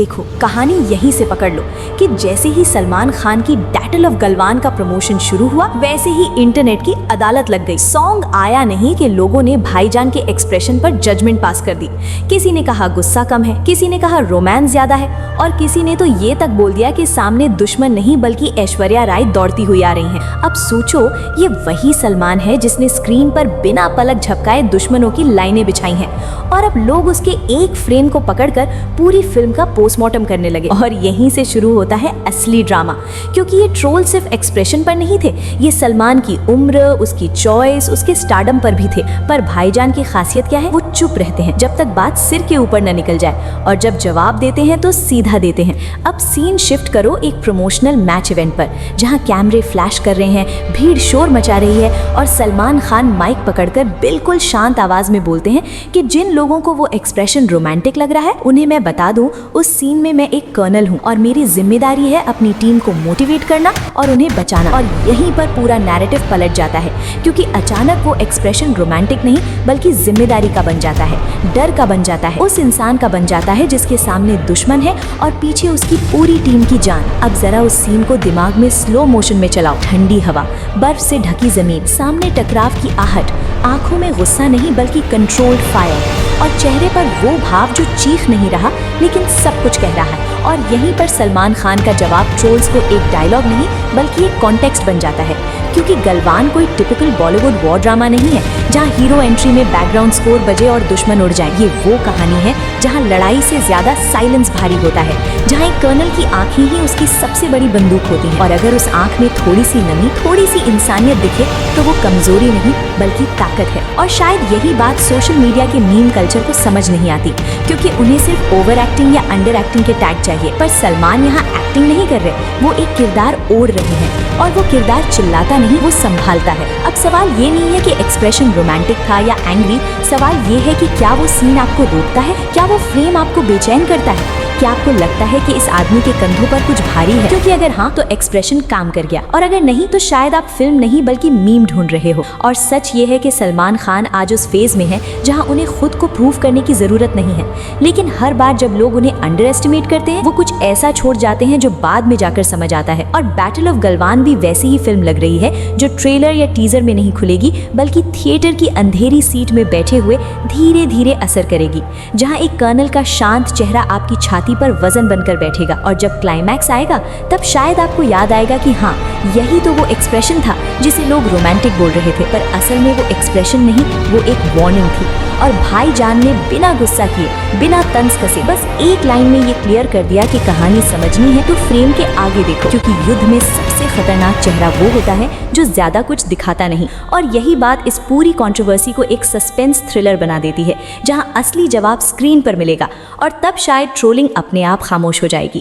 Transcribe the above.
देखो कहानी यहीं से पकड़ लो कि जैसे ही सलमान खान की बैटल ऑफ गलवान का प्रमोशन शुरू हुआ वैसे ही इंटरनेट की अदालत लग गई। सॉन्ग आया नहीं कि लोगों ने भाईजान के एक्सप्रेशन पर जजमेंट पास कर दी। किसी ने कहा गुस्सा कम है, किसी ने कहा रोमांस ज्यादा है और किसी ने तो ये तक बोल दिया कि सामने दुश्मन नहीं बल्कि ऐश्वर्या राय दौड़ती हुई आ रही हैं। अब सोचो ये वही सलमान है जिसने स्क्रीन पर बिना पलक झपकाए दुश्मनों की लाइनें बिछाई हैं और अब लोग उसके एक फ्रेम को पकड़कर पूरी फिल्म का पोस्टमार्टम करने लगे। और यहीं से शुरू होता है असली ड्रामा, क्योंकि ये ट्रोल सिर्फ एक्सप्रेशन पर नहीं थे, ये सलमान की उम्र, उसकी चॉइस, उसके स्टारडम पर भी थे। पर भाईजान की खासियत क्या है, वो चुप रहते हैं जब तक बात सिर के ऊपर न निकल जाए और जब जवाब देते हैं तो सीधा देते हैं। अब सीन शिफ्ट करो एक प्रमोशनल मैच इवेंट पर जहाँ कैमरे फ्लैश कर रहे हैं, भीड़ शोर मचा रही है और सलमान खान माइक पकड़कर बिल्कुल शांत आवाज में बोलते हैं कि जिन लोगों को वो एक्सप्रेशन रोमांटिक लग रहा है उन्हें मैं बता दूं उस सीन में मैं एक कर्नल हूं और मेरी जिम्मेदारी है अपनी टीम को मोटिवेट करना और उन्हें बचाना। और यहीं पर पूरा नैरेटिव पलट जाता है क्योंकि अचानक वो एक्सप्रेशन रोमांटिक नहीं बल्कि जिम्मेदारी का बन जाता है, डर का बन जाता है, उस इंसान का बन जाता है जिसके सामने दुश्मन है और पीछे उसकी पूरी टीम की जान। अब जरा उस सीन को दिमाग में स्लो मोशन में चलाओ। ठंडी हवा, बर्फ से ढकी जमीन, सामने टकराव की आहट, आंखों में गुस्सा नहीं बल्कि कंट्रोल्ड फायर और चेहरे पर वो भाव जो चीख नहीं रहा लेकिन सब कुछ कह रहा है। और यहीं पर सलमान खान का जवाब ट्रोल्स को एक डायलॉग नहीं बल्कि एक कॉन्टेक्स्ट बन जाता है, क्योंकि गलवान कोई टिपिकल बॉलीवुड वॉर ड्रामा नहीं है जहां हीरो एंट्री में बैकग्राउंड स्कोर बजे और दुश्मन उड़ जाए। ये वो कहानी है जहां लड़ाई से ज्यादा साइलेंस भारी होता है, जहां एक कर्नल की आंखें ही उसकी सबसे बड़ी बंदूक होती हैं और अगर उस आंख में थोड़ी सी नमी, थोड़ी सी इंसानियत दिखे तो वो कमजोरी नहीं बल्कि ताकत है। और शायद यही बात सोशल मीडिया के मीम कल्चर को समझ नहीं आती, क्योंकि उन्हें सिर्फ ओवर एक्टिंग या अंडर एक्टिंग के टैग चाहिए। पर सलमान यहाँ एक्टिंग नहीं कर रहे, वो एक किरदार ओढ़ रहे हैं और वो किरदार चिल्लाता नहीं, वो संभालता है। अब सवाल ये नहीं है कि एक्सप्रेशन रोमांटिक था या एंग्री, सवाल ये है कि क्या वो सीन आपको रोकता है, क्या वो फ्रेम आपको बेचैन करता है, क्या आपको लगता है कि इस आदमी के कंधों पर कुछ भारी है? क्योंकि अगर हाँ तो एक्सप्रेशन काम कर गया और अगर नहीं तो शायद आप फिल्म नहीं बल्कि मीम ढूंढ रहे हो। और सच ये है कि सलमान खान आज उस फेज में है जहाँ उन्हें खुद को प्रूव करने की जरूरत नहीं है, लेकिन हर बार जब लोग उन्हें अंडर एस्टिमेट करते हैं वो कुछ ऐसा छोड़ जाते हैं जो बाद में जाकर समझ आता है। और बैटल ऑफ गलवान भी वैसी ही फिल्म लग रही है जो ट्रेलर या टीजर में नहीं खुलेगी बल्कि थिएटर की अंधेरी सीट में बैठे हुए धीरे धीरे असर करेगी, जहाँ एक कर्नल का शांत चेहरा आपकी छाती पर वजन बनकर बैठेगा और जब क्लाइमैक्स आएगा तब शायद आपको याद आएगा कि हाँ यही तो वो एक्सप्रेशन था जिसे लोग रोमांटिक बोल रहे थे, पर असल में वो एक्सप्रेशन नहीं, वो एक वार्निंग थी। और भाईजान ने बिना गुस्सा किए, बिना तंज कसे बस एक लाइन में ये क्लियर कर दिया कि कहानी समझनी है तो फ्रेम के आगे देखो, क्योंकि युद्ध में सबसे खतरनाक चेहरा वो होता है जो ज्यादा कुछ दिखाता नहीं। और यही बात इस पूरी कंट्रोवर्सी को एक सस्पेंस थ्रिलर बना देती है जहां असली जवाब स्क्रीन पर मिलेगा और तब शायद ट्रोलिंग अपने आप खामोश हो जाएगी।